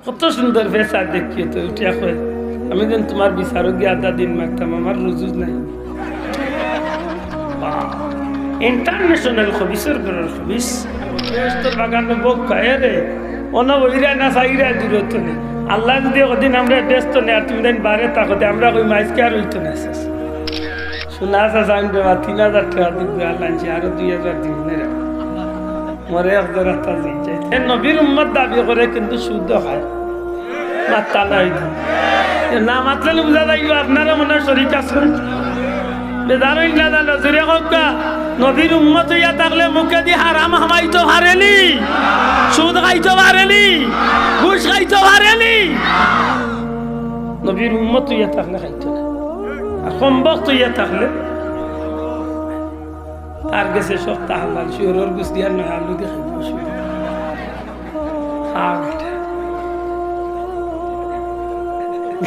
কত সুন্দর ফেসা দেখিয়ে তো উঠিয়া কয় আমি যেন তোমার বিচারক গিয়ে আধা দিন মারতাম, আমার রুজুজ নাই। ইন্টারন্যাশনাল খবিসের ঘরের খবিস তোর বাগানে বক খায় রে অন ওইরা না সাইরা দূরত্ব নেই। আল্লাহ যদি ওদিন আমরা ব্যস্ত নেই আর তুমি দিন বারে তাকতে আমরা ওই মাইজকে আর হইতো না। শোনা আছে আমি দেওয়া 3000 টাকা দিবে আল্লাহ আরো 2000 দিন মরে 1000 টাকা দিয়ে নবীর উম্মত দাবি করে কিন্তু শুদ্ধ খায় মাত্রা নাই না মাত্রালে বুঝা যাইব আপনারা মনে শরীর আছেন বেদারই না জানো জুড়ে হোকা নবীর উম্মত হইয়া থাকলে মুখে দিয়ে হারাম হামাইতো হারেনি, সুদ খাইতো হারেনি, ঘুষ খাইতো হারেনি। নবীর উম্মত হইয়া থাকলে খাইতো না, আর সম্ভব হইয়া থাকলে তার গেছে সপ্তাহ হালাল শিওরের গুছ দিয়া নয় আলু দিয়ে খাইব।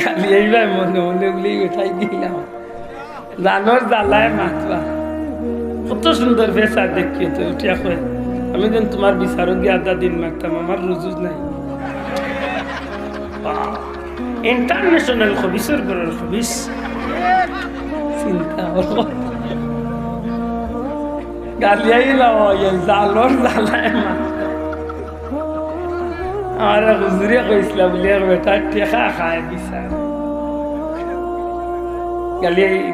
গালি এইবার মনে মনে বলি উঠাই দিলাম জানোর জ্বালায় মাতবা। কত সুন্দর ফেসা দেখিয়ে তো উঠিয়া কয় আমি যেন তোমার বিচারক গিয়ে আধা দিন মারতাম, আমার রুজুজ নাই। ইন্টারন্যাশনাল খবিসের ঘরের খবিস চিন্তা গালিয়াই জালোর জ্বালায় মাতবা। আমার হুজুরে কইসলা বলে বেটা টেকা খায় বিচার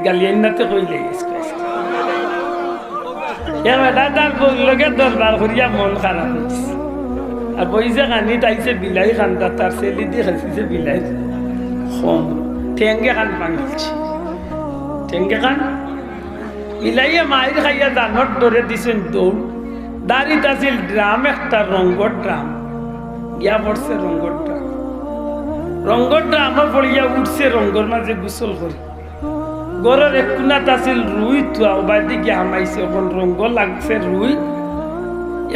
গালিয়াইনাতে কইলে বেটা তার লগে দরবার করিয়া মন খারাপ হয়েছে আর বইছে কানি তাইছে বিলাই খান্দা তার ছেলে দিয়ে খাইছে বিলাই কম ঠেঙ্গে খান ভাঙিছে ঠেঙ্গে খান বিলাইয়ে মায়ের খাইয়া দানর ধরে দিছেন দৌড়। দাঁড়িত আছিল ড্রাম একটা রঙ্গর ড্রাম গিয়া পড়ছে রঙ্গর ড্রাম, রঙ্গর ড্রামও পড়িয়া উঠছে রঙ্গর মাঝে গোসল করে। গরের এক কোনাত আছিল রুই থুয়া বাদি গিয়া হামাইছে, এখন রঙ্গ লাগছে রুই,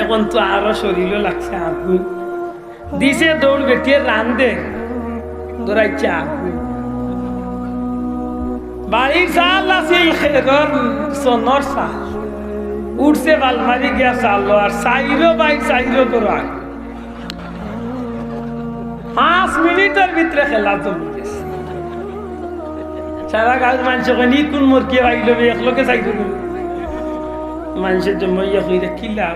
এখন তো আরো শরীরও লাগছে আগুন। দিছে দৌড় বেটিয়ে রান্ধে ধরাইছে আগুন। বাড়ির চাল আছিল খেরর সোনর চাল, উঠছে বালমারি গিয়া চাল আর চাইরো বাই চাইরো করো আগুন। 5 মিনিটের ভিতরে খেলা জমে গেছে। সারা গাছ মানুষ নি কোন মুরগি আইল একলোকে চাইল মানুষের জমাইয়া কইরা কিলা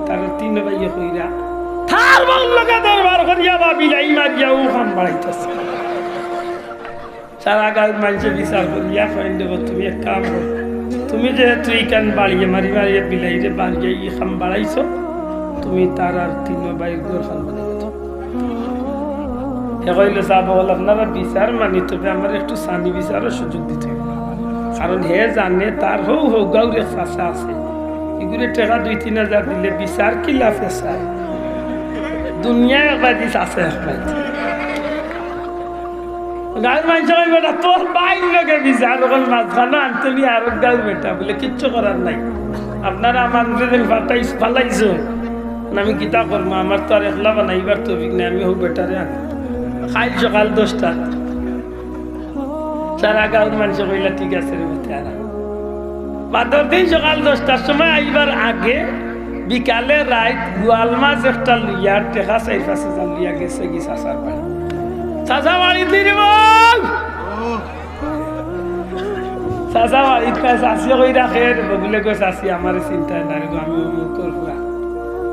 তার 3 ভাইয়া কইরা থার বল লগা দরবার করিয়া বা বিলাই মারিয়া ও খান বাড়াইতেছে। সারা গাছ মানুষের বিচার করিয়া কইন দেব তুমি এক কাম করো, তুমি যেহেতু এই কান বাড়িয়ে মারিয়া বিলাইরে বাড়িয়ে ই খাম বাড়াইছো, তুমি তার আর 3 ভাইয়ের ঘর খান বানাই দাও। কইলে যাব আপনারা বিচার মানি, তবে আমার একটু সানি বিচারের সুযোগ দিতে হবে, কারণ হে জানে তার হৌ হৌ গাউরে চাষা আছে, এগুলো টাকা 2-3 হাজার দিলে বিচার কি লাভ আছে? দুনিয়ায় একবাদি চাষে একবাদি গাঁর মানুষ বেটা তোর বাইর লোকে বিচার ওখান মাঝখানে আনতে আর গাঁর বেটা বলে কিচ্ছু করার নাই। আপনারা আমার ফালাইছো আমি কিতা করবো, আমার তো আর একলা বানাইবার তো অভিজ্ঞ নাই, আমি হোক বেটারে আনি খাই সকাল 10টা। সারা গাঁর মানুষ কইলা ঠিক আছে রে বেটা, বাদর দিন সকাল 10টার সময় আইবার আগে বিকালে রাত গোয়াল মাছ একটা লইয়ার টেকা 4-5 হাজার লইয়া গেছে কি চাষার বাড়ি। চাষা বাড়ি দিন চাষা বাড়িত চাষি কই রাখে বলে কই চাষি আমার চিন্তা নাই আমি করবো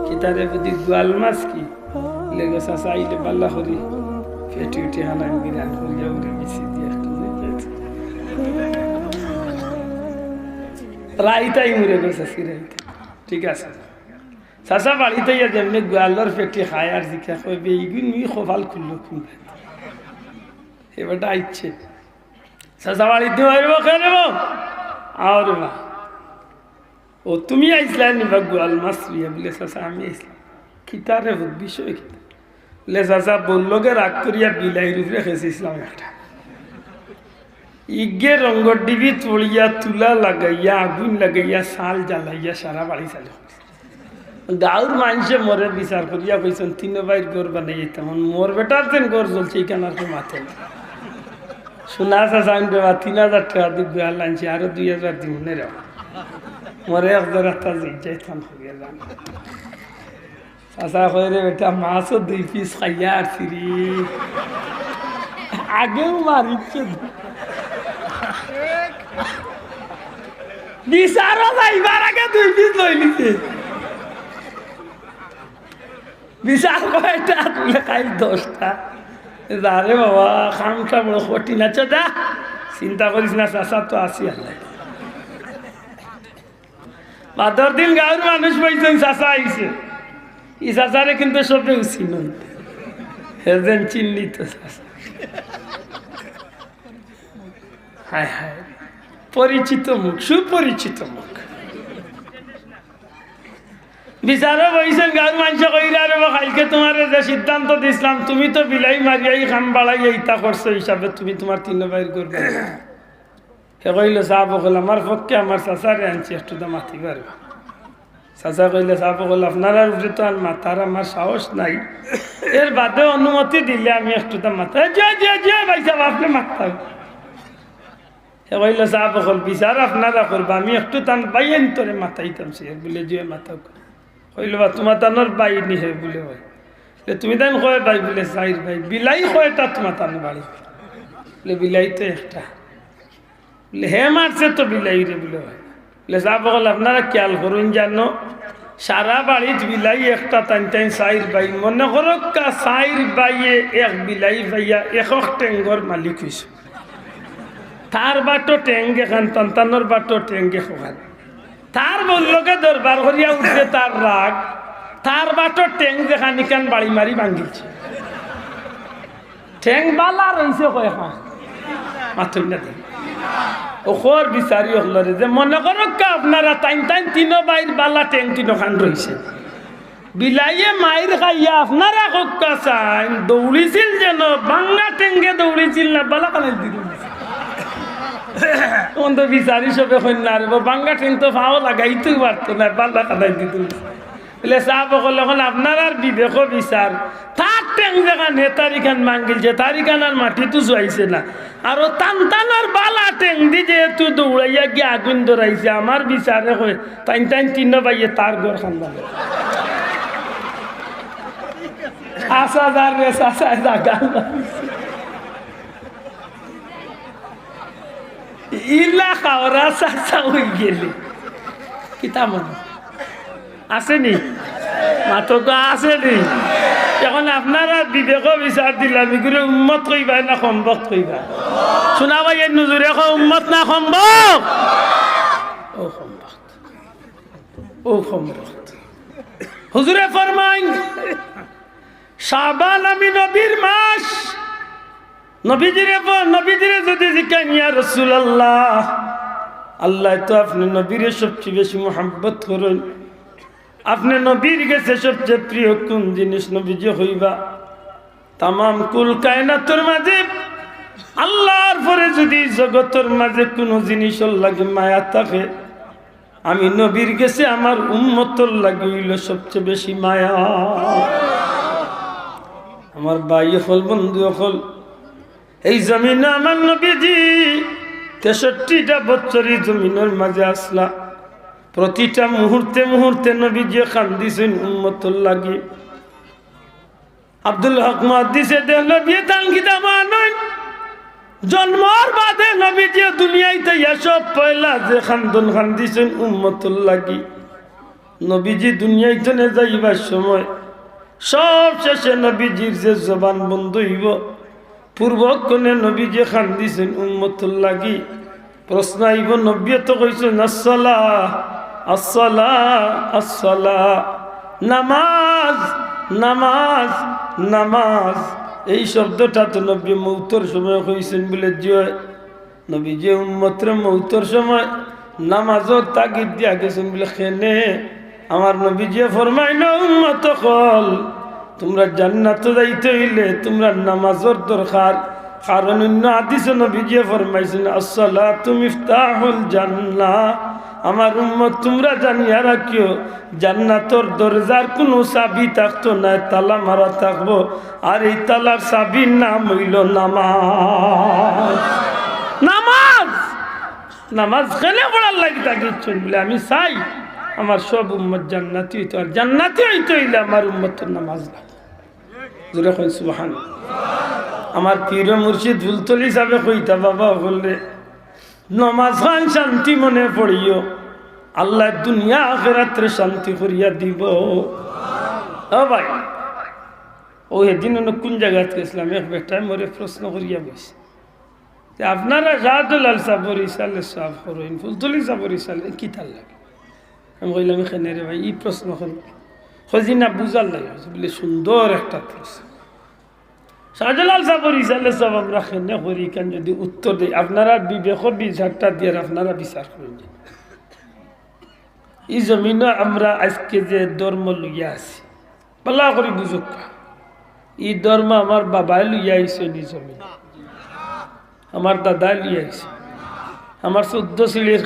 কিতারে বুদ্ধি গোয়াল মাছ কি লেগে চাষা আইলে পাল্লা করি ফেটি উঠে হানাই বিরান করিয়া উড়ে মিশি দিয়ে রাইতাই মুড়ে গেছে রাইতে ঠিক আছে। চাষা বাড়িতে যেমনি গোয়ালর পেটি খায় আর জিজ্ঞা কই বেগুন মি খোফাল খুললো খুব এবারটা ইচ্ছে চাষা বাড়িতে মারব খেলব আর বা ও তুমি আইসলা নিবা গোয়াল মাছ বলে চাষা আমি আইসলাম কিতারে বিষয় কিতা বলে চাষা বললোকে রাগ করিয়া বিলাই রূপে খেয়েছিলাম একটা ইগে রঙ্গর ডিবি তড়িয়া তুলা লাগাইয়া আগুন লাগাইয়া শাল জ্বালাইয়া সারা বাড়ি চালু গাঁর মানুষে মরে বিচার করিয়া কইছেন 3 ভাইয়ের ঘর বানাই তেমন মোর বেটার তেন ঘর জ্বলছে এইখানে আর মাথে শোনা চাষা আমি দেওয়া 3000 টাকা দিবে আল্লাহ আরো 2000 দিব রে মরে 1000 টাকা যাইতাম হইয়া যান চাচা কই রে বেটা মাছও 2 পিস খাইয়া আসছি রে আগেও মারিচ্ছে বিচারও যাইবার আগে 2 পিস লই নিছে বিচার কয়টা তুলে খাই 10টা আরে বাবা খামটা বড় কঠিন আছে দা চিন্তা করিস না চাচা তো আসি আল্লাহ বাদর দিন গাঁর মানুষ পাইছেন চাচা আইছে ই চাচারে কিন্তু সবে চিনুন হেজেন চিহ্নিত চাচা হায় হায় পরিচিত মুখ সুপরিচিত মুখ বিচারও বইছেন গাঁর মানুষ কইরা রে কালকে তোমার যে সিদ্ধান্ত দিছিলাম তুমি তো বিলাই মারিয়াই খাম বাড়াই এইটা করছো হিসাবে তুমি তোমার 3 বাইর করবে হে কইল সাহেব বল আমার পক্ষে আমার চাচারে আনছি একটু তো মাতি পারবে চাচা কইলে সাহেব বল আপনারা উপরে তো আর মাতার আমার সাহস নাই এর বাদে অনুমতি দিলে আমি একটু তো মাথা যে ভাই সাহেব আপনি মারতে হে কইল সাহেব বল বিচার আপনারা করবা আমি একটু টান বাইন তোরে মাথাইতাম সে বলে যে মাথা কইল বা তোমার টানোর বাই নি হে বলে ভাই তুমি তাই কয় ভাই বলে সাইর ভাই বিলাই কয়টা তোমার টান বাড়ি বলে বিলাই তো একটা বলে হে মারছে তো বিলাই রে বলে ভাই বলে যা বল আপনারা খেয়াল করুন জানো সারা বাড়িত বিলাই একটা টান টাইন সাইর ভাই মনে করো কা সাইর বাইয়ে এক বিলাই ভাইয়া একক টেঙ্গর মালিক হয়েছে তার বাটো টেঙ্গে খান তন্তানোর বাটো টেঙ্গে খান তার বললোকে দরবার করিয়া উঠছে তার রাগ তার বাটো টেং যেখান ইখান বাড়ি মারি ভাঙিছে ঠেং বালা রয়েছে কয়খান মাথুই না দেখ ওর বিচারি হল রে যে মনে করো আপনারা টাইম 3 বাইর বালা টেং 3 খান রয়েছে বিলাইয়ে মাইর খাইয়া আপনারা কক্কা চাইন দৌড়িছিল যেন বাংলা টেঙ্গে দৌড়িছিল না বালা কানে দিল তো বিচারি সবে কন্যা রে বাংলা টেং তো ভাও লাগাইতেও পারতো না বালা কানাই দিত বলে সাহেব বলে এখন আপনার আর বিবেক বিচার তার টেং যেখানে তারিখান মাঙ্গিলছে তারিখান আর মাটি তো জুয়াইছে না আর ও টানটানোর বালা টেং দি যেহেতু দৌড়াইয়া গিয়ে আগুন ধরাইছে আমার বিচারে হয় টাইন 3 বাইয়ে তার ঘর খান্দান আসা যার রে চাষায় জাগা ইলা খাওয়া চাষা হয়ে গেলে কিতা মনে আসেনি মাতকা আসেনি এখন আপনারা বিবেক বিচার দিলাম এগুলো উম্মত কইবা না সম্ভব কইবা শোনা ভাই নজরে উম্মত না সম্ভব ও সম্ভব ও সম্ভব হুজুরে ফরমাইন শাবান আমি নবীর মাস নবীজিরে যদি জিজ্ঞাসা ইয়া রাসূলুল্লাহ আল্লাহ তো আপনি নবীরে সবচেয়ে বেশি মোহাব্বত করেন আপনি নবীর কাছে সবচেয়ে প্রিয় কোন জিনিস নবীজি হইবা তামাম কুল কায়নাতের মাঝে আল্লাহর পরে যদি জগতের মাঝে কোনো জিনিসের লাগে মায়া থাকে আমি নবীর কাছে আমার উম্মতের লাগে হইল সবচেয়ে বেশি মায়া আমার ভাই হল বন্ধু হল এই জমিনে আমার নবীজি 63টা বছরই জমিনের মাঝে আসলা প্রতিটা মুহূর্তে মুহূর্তে নবীজি কান্দিছেন উম্মতের লাগি আব্দুল হক মুহাদ্দিসে নবী তানকিদা মানন জন্মর বাদে নবীজি দুনিয়াতে এসব পয়লা যে খান্দন কান্দিছেন উম্মতের লাগি নবীজি দুনিয়াতে যাইবার সময় সব শেষে নবীজির যে জবান বন্ধ হইব পূর্বক্ষণে নবীজি কান্দিছেন উম্মতের লাগি প্রশ্ন আইব নবী তো কইছেন আসসালাহ আসসালাহ আসসালাহ নামাজ নামাজ নামাজ এই শব্দটা তো নবী মৌতর সময় কইছেন বলে যে নবী যে উম্মতের মৌতর সময় নামাজও তাগিদ দিয়া গেছেন বলে খেনে আমার নবী যে ফরমাইল উম্মত কল তোমরা জান্নাতে যাইতে হইলে তোমরা নামাজের দরকার কারণ অন্য হাদিসে নবী যে ফরমাইছেন আসসালাতু মিফতাহুল জান্নাহ আমার উম্মত তোমরা জানিয়া রাখিও জান্নাতের দরজার কোনো চাবি থাকতো না তালা মারা থাকবো আর এই তালার চাবির নাম হইল নামাজ নামাজ নামাজ খেলে পড়ার লাগি থাকিচ্ছেন বলে আমি চাই আমার সব উম্মত জান্নাতি হইতো, আর জান্নাতি হইতে হইলে আমার উম্মতের নামাজ লাগে। জোরে কই সুবহানাল্লাহ। আমার পীর মুর্শিদ ফুলতলি হিসাবে কইতা বাবা বললে নমাজ খান শান্তি মনে পড়িও, আল্লাহ দুনিয়া আখিরাতে শান্তি করিয়া দিব। ও ভাই, ও এদিন কোন জায়গায় গেছিলাম, এক বেটায় মরে প্রশ্ন করিয়া বসে যে আপনারা শাহদুলাল সাবর ইসালে সাফ করেন, ফুলতলি সাবর ইসালে কি তার লাগে? আমি কইলাম এখানে রে ভাই, এই প্রশ্ন করব খোঁজি না বুঝার লাগে বলে সুন্দর একটা প্রশ্ন। শাহজালাল সাবর ইসালে সব আমরা খেনে করি কেন, যদি উত্তর দেয় আপনারা বিবেকর বিচারটা দিয়ে আপনারা বিচার করেন। এই জমিনে আমরা আজকে যে ধর্ম লইয়া আছি পাল্লা করি বুঝুক, এই ধর্ম আমার বাবাই লইয়া আইছে, নি জমিনে আমার দাদাই লইয়া আইছে, আমার 14 সিলের